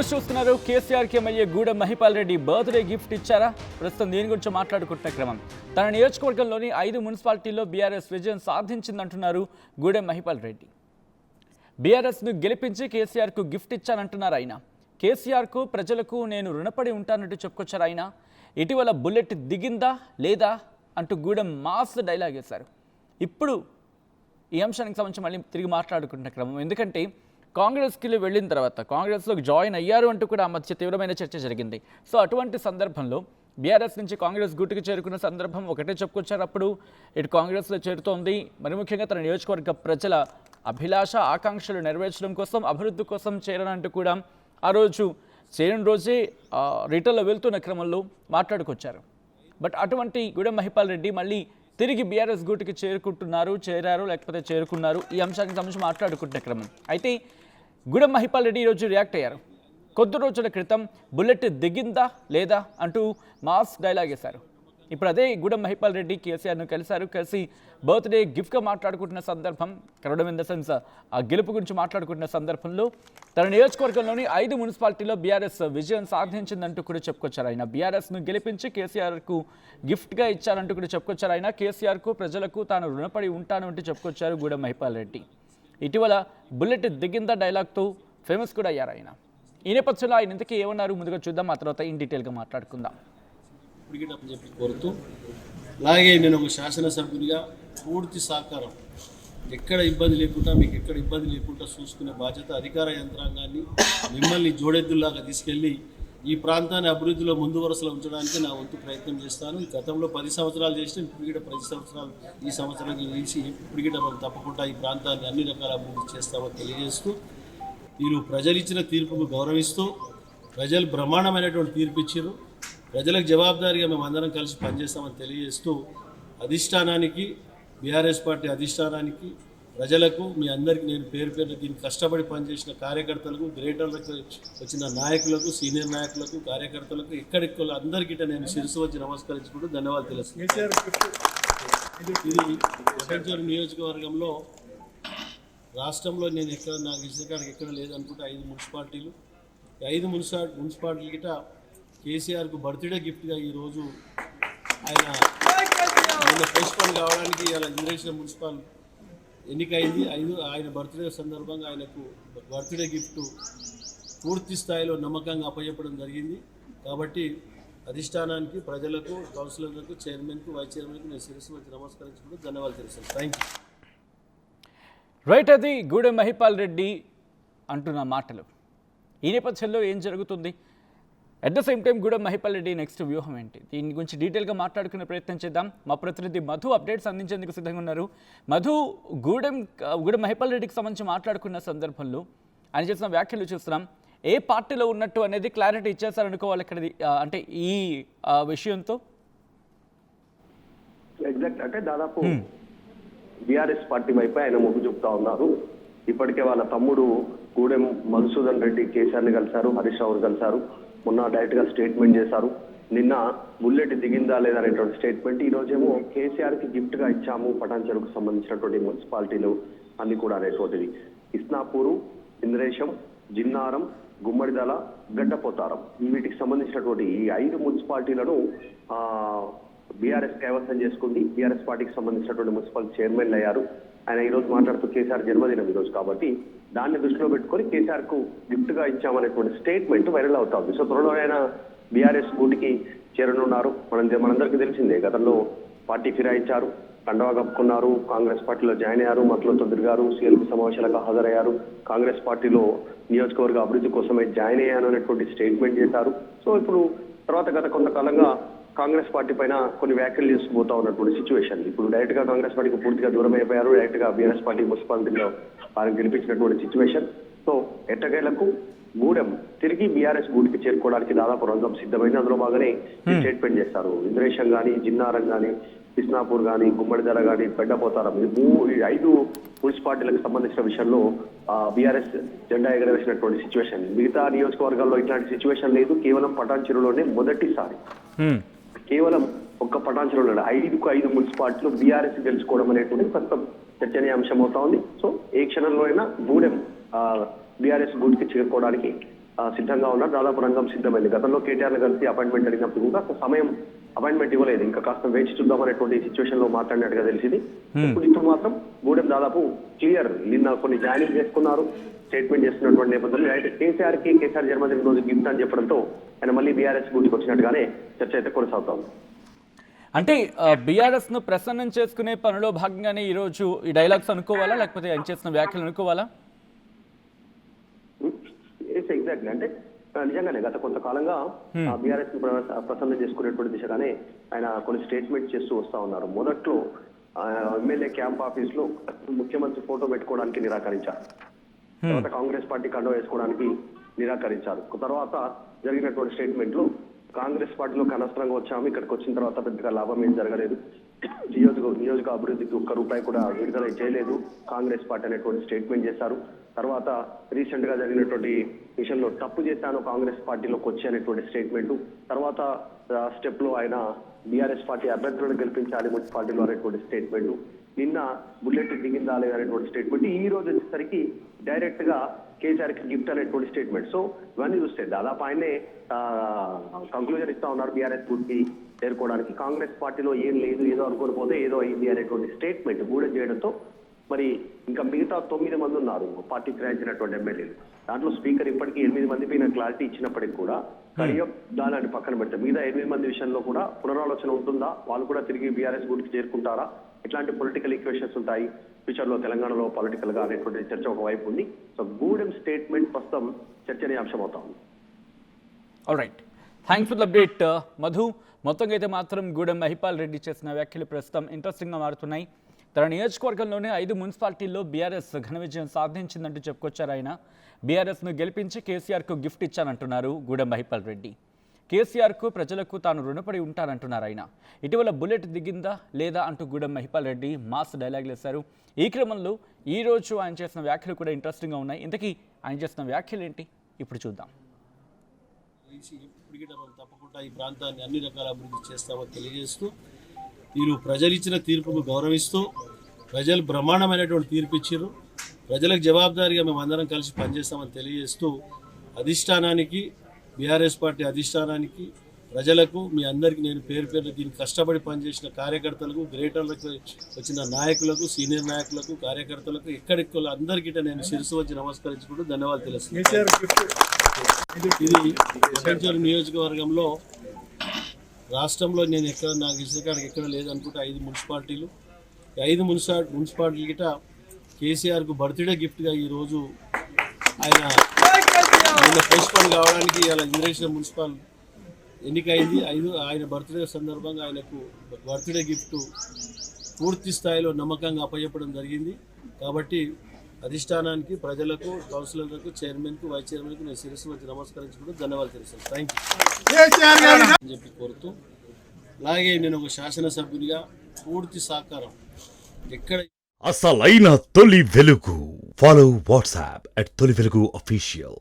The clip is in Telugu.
చూస్తున్నారు కేసీఆర్ కి MLA Gudem Mahipal Reddy birthday gift ఇచ్చారా? ప్రస్తుతం దీని గురించి మాట్లాడుకుంటున్న క్రమం. తన నియోజకవర్గంలోని 5 మున్సిపాలిటీల్లో బీఆర్ఎస్ విజయం సాధించిందంటున్నారు గూడెం మహిపాల్ రెడ్డి. బీఆర్ఎస్ను గెలిపించి కేసీఆర్కు గిఫ్ట్ ఇచ్చానంటున్నారు ఆయన. కేసీఆర్కు ప్రజలకు నేను రుణపడి ఉంటానంటూ చెప్పుకొచ్చారు ఆయన. ఇటీవల బుల్లెట్ దిగిందా లేదా అంటూ గూడెం మాస్ డైలాగ్ వేశారు. ఇప్పుడు ఈ అంశానికి సంబంధించి మళ్ళీ తిరిగి మాట్లాడుకుంటున్న క్రమం. ఎందుకంటే కాంగ్రెస్కి వెళ్ళిన తర్వాత కాంగ్రెస్లోకి జాయిన్ అయ్యారు అంటూ కూడా ఆ మధ్య తీవ్రమైన చర్చ జరిగింది. సో అటువంటి సందర్భంలో బీఆర్ఎస్ నుంచి కాంగ్రెస్ గూటికి చేరుకున్న సందర్భం ఒకటే చెప్పుకొచ్చారు. అప్పుడు ఇటు కాంగ్రెస్లో చేరుతోంది. మరి ముఖ్యంగా తన నియోజకవర్గ ప్రజల అభిలాష ఆకాంక్షలు నెరవేర్చడం కోసం, అభివృద్ధి కోసం చేరనంటూ కూడా ఆ రోజు చేరిన రోజే రిటర్న్లో వెళ్తున్న క్రమంలో మాట్లాడుకొచ్చారు. బట్ అటువంటి గూడెం మహిపాల్ రెడ్డి మళ్ళీ తిరిగి బీఆర్ఎస్ గూటికి చేరారు లేకపోతే చేరుకున్నారు. ఈ అంశానికి సంబంధించి మాట్లాడుకుంటున్న క్రమం. అయితే గూడెం మహిపాల్ రెడ్డి ఈరోజు రియాక్ట్ అయ్యారు. కొద్ది రోజుల క్రితం బుల్లెట్ దిగిందా లేదా అంటూ మాస్ డైలాగ్ వేశారు. ఇప్పుడు అదే గూడెం మహిపాల్ రెడ్డి కేసీఆర్ను కలిసి బర్త్డే గిఫ్ట్గా మాట్లాడుకుంటున్న సందర్భం, కలవడం ఇన్ ద సెన్స్ ఆ గెలుపు గురించి మాట్లాడుకుంటున్న సందర్భంలో తన నియోజకవర్గంలోని 5 మున్సిపాలిటీలో బీఆర్ఎస్ విజయం సాధించిందంటూ కూడా చెప్పుకొచ్చారు ఆయన. బీఆర్ఎస్ను గెలిపించి కేసీఆర్కు గిఫ్ట్గా ఇచ్చారంటూ కూడా చెప్పుకొచ్చారు ఆయన. కేసీఆర్కు ప్రజలకు తాను రుణపడి ఉంటాను అంటూ చెప్పుకొచ్చారు గూడెం మహిపాల్ రెడ్డి. ఇటీవల బుల్లెట్ దిగిందా డైలాగ్తో ఫేమస్ కూడా అయ్యారు ఆయన. ఈ నేపథ్యంలో ఆయన ఇంతకీ ఏమన్నారు ముందుగా చూద్దాం, ఆ తర్వాత ఇన్ డీటెయిల్గా మాట్లాడుకుందాం. చెప్పి కోరుతూ, అలాగే నేను ఒక శాసనసభ్యునిగా పూర్తి సహకారం, ఎక్కడ ఇబ్బంది లేకుండా మీకు ఎక్కడ ఇబ్బంది లేకుండా చూసుకునే బాధ్యత అధికార యంత్రాంగాన్ని మిమ్మల్ని జోడెద్దుల్లాగా తీసుకెళ్ళి ఈ ప్రాంతాన్ని అభివృద్ధిలో ముందు వరుసలో ఉంచడానికి నా వంతు ప్రయత్నం చేస్తాను. ఈ గతంలో 10 సంవత్సరాలు చేసిన ఇప్పుడు 10 సంవత్సరాలు ఈ సంవత్సరానికి నిలిచి ఇప్పుడు మనం తప్పకుండా ఈ ప్రాంతాన్ని అన్ని రకాల అభివృద్ధి చేస్తామని తెలియజేస్తూ, వీరు ప్రజలు ఇచ్చిన తీర్పును గౌరవిస్తూ, ప్రజలు బ్రహ్మాండమైనటువంటి తీర్పు ఇచ్చారు, ప్రజలకు జవాబుదారీగా మేము అందరం కలిసి పనిచేస్తామని తెలియజేస్తూ, అధిష్టానానికి, బీఆర్ఎస్ పార్టీ అధిష్టానానికి, ప్రజలకు, మీ అందరికీ నేను పేరు దీనికి కష్టపడి పనిచేసిన కార్యకర్తలకు, గ్రేటర్లకు వచ్చిన నాయకులకు, సీనియర్ నాయకులకు, కార్యకర్తలకు, ఎక్కడికి అందరికీ నేను శిరస్సు వచ్చి నమస్కరించుకుంటూ ధన్యవాదాలు తెలుస్తున్నాను. ఇది ఒకంచూరు నియోజకవర్గంలో రాష్ట్రంలో నేను ఎక్కడ నాకు ఇచ్చడానికి ఎక్కడ లేదనుకుంటే 5 మున్సిపాలిటీలు. 5 మున్సిపాలిటీలు గిట కేసీఆర్కు బర్త్డే గిఫ్ట్గా ఈరోజు ఆయన పోస్ట్పోన్ కావడానికి ఇలా ఇంద్రేశ్వరం మున్సిపల్ ఎన్నికైంది. ఆయన బర్త్డే సందర్భంగా ఆయనకు బర్త్డే గిఫ్ట్ పూర్తి స్థాయిలో నమ్మకంగా అప్పచెప్పడం జరిగింది. కాబట్టి అధిష్టానానికి, ప్రజలకు, కౌన్సిలర్లకు, చైర్మన్కు, వైస్ చైర్మన్కు నేను శిరస్సు వచ్చి నమస్కరించుకుంటూ ధన్యవాదాలు తెలుస్తాను. Thank you. రైట్, అది గూడెం మహిపాల్ రెడ్డి అంటున్న మాటలు. ఈ నేపథ్యంలో ఏం జరుగుతుంది? At the same time Gudem Mahipal Reddy next వ్యూహం ఏంటి? దీని గురించి డీటెయిల్గా మాట్లాడుకునే ప్రయత్నం చేద్దాం. మా ప్రతినిధి మధు అప్డేట్స్ అందించేందుకు సిద్ధంగా ఉన్నారు. మధు, గూడెం మహిపాల్ రెడ్డికి సంబంధించి మాట్లాడుకున్న సందర్భంలో ఆయన చేసిన వ్యాఖ్యలు చూస్తున్నాం. ఏ పార్టీలో ఉన్నట్టు అనేది క్లారిటీ ఇచ్చేసారనుకోవాలి ఇక్కడ, అంటే ఈ విషయంతో. ఎగ్జాక్ట్, అంటే దాదాపు బీఆర్ఎస్ పార్టీ వైపు ఆయన మొగ్గు చూపుతా ఉన్నారు. ఇప్పటికే వాళ్ళ తమ్ముడు గూడెం మధుసూదన్ రెడ్డి కేసీఆర్ని కలిశారు, హరీష్ రావు కలిశారు. మొన్న డైరెక్ట్ గా స్టేట్మెంట్ చేశారు. నిన్న బుల్లెట్ దిగిందా లేదా అనేటువంటి స్టేట్మెంట్. ఈ రోజేమో కేసీఆర్ కి గిఫ్ట్ గా ఇచ్చాము పటాన్చెరుకు సంబంధించినటువంటి మున్సిపాలిటీలు అన్ని కూడా అనేటువంటిది. ఇస్నాపూరు, ఇంద్రేశం, జిన్నారం, గుమ్మడిదల, గడ్డపోతారం, వీటికి సంబంధించినటువంటి ఈ 5 మున్సిపాలిటీలను బీఆర్ఎస్ కైవసం చేసుకుంది. బీఆర్ఎస్ పార్టీకి సంబంధించినటువంటి మున్సిపల్ చైర్మన్లు అయ్యారు. ఆయన ఈ రోజు మాట్లాడుతూ కేసీఆర్ జన్మదినం ఈ రోజు కాబట్టి దాన్ని దృష్టిలో పెట్టుకొని కేసీఆర్ కు గిఫ్ట్ గా ఇచ్చామనేటువంటి స్టేట్మెంట్ వైరల్ అవుతా ఉంది. సో త్వరలో ఆయన బీఆర్ఎస్ గూటికి చేరనున్నారు. మనందరికీ తెలిసిందే, గతంలో పార్టీ ఫిరాయించారు, కండవా కప్పుకున్నారు, కాంగ్రెస్ పార్టీలో జాయిన్ అయ్యారు, మతలతో తిరిగారు, సీఎల్పీ సమావేశాలకు హాజరయ్యారు, కాంగ్రెస్ పార్టీలో నియోజకవర్గ అభివృద్ధి కోసమే జాయిన్ అయ్యాను అనేటువంటి స్టేట్మెంట్ చేశారు. సో ఇప్పుడు తర్వాత గత కొంతకాలంగా కాంగ్రెస్ పార్టీ పైన కొన్ని వ్యాఖ్యలు చేసుకుపోతా ఉన్నటువంటి సిచ్యువేషన్. ఇప్పుడు డైరెక్ట్ గా కాంగ్రెస్ పార్టీకి పూర్తిగా దూరం అయిపోయారు. డైరెక్ట్ గా బీఆర్ఎస్ పార్టీ మున్సిపాలిటీలో ఆయన గెలిపించినటువంటి సిచ్యువేషన్. సో ఎట్టకేలకు గూడెం తిరిగి బీఆర్ఎస్ గూటికి చేరుకోవడానికి దాదాపు రంగం సిద్ధమైంది. అందులో బాగానే స్టేట్మెంట్ చేస్తారు. ఇంద్రేశం కానీ, జిన్నారం కానీ, కృష్ణాపూర్ కానీ, గుమ్మడిదల కానీ, పెడ్డపోతారం, ఈ 5 మున్సిపాలిటీలకు సంబంధించిన విషయంలో బీఆర్ఎస్ జెండా ఎగరవేసినటువంటి సిచ్యువేషన్. మిగతా నియోజకవర్గాల్లో ఇట్లాంటి సిచ్యువేషన్ లేదు. కేవలం పటాన్చెరులోనే మొదటిసారి, కేవలం ఒక్క పటాన్చెరులో 5 మున్సిపాలిటీలు బీఆర్ఎస్ గెలుచుకోవడం అనేటువంటి ప్రస్తుతం చర్చనీయాంశం అవుతా ఉంది. సో ఏ క్షణంలో అయినా గూడెం బీఆర్ఎస్ గూటికి చేరుకోవడానికి సిద్ధంగా ఉన్నారు. దాదాపు రంగం సిద్ధమైంది. గతంలో కేటీఆర్ని కలిసి అపాయింట్మెంట్ అడిగినప్పుడు కూడా సమయం అపాయింట్మెంట్ ఇవ్వలేదు. ఇంకా కాస్త వేచి చూద్దాం అనేటువంటి సిచ్యువేషన్ లో మాట్లాడినట్టుగా తెలిసింది. ఇప్పుడు మాత్రం గూడెం దాదాపు క్లియర్. నిన్న కొన్ని జాయినింగ్ చేసుకున్నారు, స్టేట్మెంట్ చేస్తున్నటువంటి నేపథ్యంలో అయితే కేసీఆర్ జన్మదిన రోజు గిఫ్ట్ అని చెప్పడంతో ఆయన మళ్ళీ బీఆర్ఎస్ గూటికి వచ్చినట్టుగానే చర్చ అయితే కొనసాగుతోంది. అంటే బీఆర్ఎస్ ను ప్రసన్నం చేసుకునే పనిలో భాగంగానే ఈ రోజు ఈ డైలాగ్స్ అనుకోవాలా, లేకపోతే ఆయన చేసిన వ్యాఖ్యలు అనుకోవాలా? ఎగ్జాక్ట్లీ. అంటే నిజంగానే గత కొంతకాలంగా బీఆర్ఎస్ ప్రసన్నం చేసుకునేటువంటి దిశగానే ఆయన కొన్ని స్టేట్మెంట్ చేస్తూ వస్తా ఉన్నారు. మొదట్లో ఎమ్మెల్యే క్యాంప్ ఆఫీస్ లో ముఖ్యమంత్రి ఫోటో పెట్టుకోవడానికి నిరాకరించారు. తర్వాత కాంగ్రెస్ పార్టీ కండవ వేసుకోవడానికి నిరాకరించారు. తర్వాత జరిగినటువంటి స్టేట్మెంట్ లో కాంగ్రెస్ పార్టీలోకి అనవసరంగా వచ్చాము, ఇక్కడికి వచ్చిన తర్వాత పెద్దగా లాభం ఏం జరగలేదు, నియోజక అభివృద్ధికి ఒక్క రూపాయి కూడా విడుదల చేయలేదు కాంగ్రెస్ పార్టీ అనేటువంటి స్టేట్మెంట్ చేశారు. తర్వాత రీసెంట్ గా జరిగినటువంటి విషయంలో తప్పు చేశాను కాంగ్రెస్ పార్టీలోకి వచ్చి అనేటువంటి స్టేట్మెంట్. తర్వాత స్టెప్ లో ఆయన బీఆర్ఎస్ పార్టీ అభ్యర్థులను గెలిపించాలి మున్సిపాలిటీలో అనేటువంటి స్టేట్మెంట్. నిన్న బుల్లెట్ దిగిందా లేదనేటువంటి స్టేట్మెంట్. ఈ రోజు వచ్చేసరికి డైరెక్ట్ గా కేసీఆర్ కి గిఫ్ట్ అనేటువంటి స్టేట్మెంట్. సో ఇవన్నీ చూస్తే దాదాపు ఆయనే కంక్లూజన్ ఇస్తా ఉన్నారు బీఆర్ఎస్ గుడికి చేరుకోవడానికి. కాంగ్రెస్ పార్టీలో ఏం లేదు, ఏదో అనుకోని పోతే ఏదో అయింది అనేటువంటి స్టేట్మెంట్ గూడెం చేయడంతో మరి ఇంకా మిగతా 9 మంది ఉన్నారు పార్టీ ఫిరాయించినటువంటి ఎమ్మెల్యేలు. దాంట్లో స్పీకర్ ఇప్పటికీ 8 మంది పైన క్లారిటీ ఇచ్చినప్పటికీ కూడా కరియప్ దాని పక్కన పెడితే మిగతా 8 మంది విషయంలో కూడా పునరాలోచన ఉంటుందా, వాళ్ళు కూడా తిరిగి బీఆర్ఎస్ గుడికి చేరుకుంటారా, ఇట్లాంటి పొలిటికల్ ఈక్వేషన్స్ ఉంటాయి ఫ్యూచర్ లో తెలంగాణలో పొలిటికల్ గా అనేటువంటి చర్చ ఒకవైపు ఉంది. సో గూడెం స్టేట్మెంట్ ప్రస్తుతం చర్చనీయాంశం అవుతా ఉంది. Alright, thanks for the update Madhu. మొత్తంగా అయితే మాత్రం గూడెం మహిపాల్ రెడ్డి చేసిన వ్యాఖ్యలు ప్రస్తుతం ఇంట్రెస్టింగ్గా మారుతున్నాయి. తన నియోజకవర్గంలోనే 5 మున్సిపాలిటీల్లో బీఆర్ఎస్ ఘన విజయం సాధించిందంటూ చెప్పుకొచ్చారు ఆయన. బీఆర్ఎస్ను గెలిపించి కేసీఆర్కు గిఫ్ట్ ఇచ్చానంటున్నారు గూడెం మహిపాల్ రెడ్డి. కేసీఆర్కు ప్రజలకు తాను రుణపడి ఉంటానంటున్నారు ఆయన. ఇటీవల బుల్లెట్ దిగిందా లేదా అంటూ గూడెం మహిపాల్ రెడ్డి మాస్ డైలాగులు వేశారు. ఈ క్రమంలో ఈ రోజు ఆయన చేసిన వ్యాఖ్యలు కూడా ఇంట్రెస్టింగ్గా ఉన్నాయి. ఇంతకీ ఆయన చేసిన వ్యాఖ్యలు ఏంటి ఇప్పుడు చూద్దాం. తప్పకుండా ఈ ప్రాంతాన్ని అన్ని రకాల అభివృద్ధి చేస్తామని తెలియజేస్తూ, వీరు ప్రజలు ఇచ్చిన తీర్పుకు గౌరవిస్తూ, ప్రజలు బ్రహ్మాండమైనటువంటి తీర్పు ఇచ్చారు, ప్రజలకు జవాబుదారీగా మేము అందరం కలిసి పనిచేస్తామని తెలియజేస్తూ, అధిష్టానానికి, బీఆర్ఎస్ పార్టీ అధిష్టానానికి, ప్రజలకు, మీ అందరికీ నేను పేరు దీనికి కష్టపడి పనిచేసిన కార్యకర్తలకు, గ్రేటర్లకు వచ్చిన నాయకులకు, సీనియర్ నాయకులకు, కార్యకర్తలకు, ఎక్కడెక్కడ అందరికీ నేను శిరస్సు వచ్చి నమస్కరించుకుంటూ ధన్యవాదాలు తెలుస్తున్నాను. ఇది సెంచూరు నియోజకవర్గంలో రాష్ట్రంలో నేను నాకు ఇచ్చిన కాడికి ఎక్కడ లేదనుకుంటే 5 మున్సిపాలిటీలు. 5 మున్సిపాలిటీ గిట కేసీఆర్కు బర్త్డే గిఫ్ట్గా ఈరోజు ఆయన ప్రిన్సిపల్ కావడానికి ఇలా ఇంద్రేశ్వరం మున్సిపల్ ఎన్నికైంది. ఆయన బర్త్డే సందర్భంగా ఆయనకు బర్త్డే గిఫ్ట్ పూర్తి స్థాయిలో నమ్మకంగా అప్పచెప్పడం జరిగింది. కాబట్టి అధిష్టానానికి, ప్రజలకు, కౌన్సిలర్లకు, చైర్మన్కు, వైస్ చైర్మన్కు నేను శిరస్సు వచ్చి నమస్కరించుకుంటూ ధన్యవాదాలు తెలుస్తాను. థ్యాంక్ యూ అని చెప్పి కోరుతూ, అలాగే నేను ఒక శాసనసభ్యునిగా పూర్తి సహకారం ఎక్కడ అసలైన తొలి వెలుగు. ఫాలో వాట్సాప్ @తొలి వెలుగు official.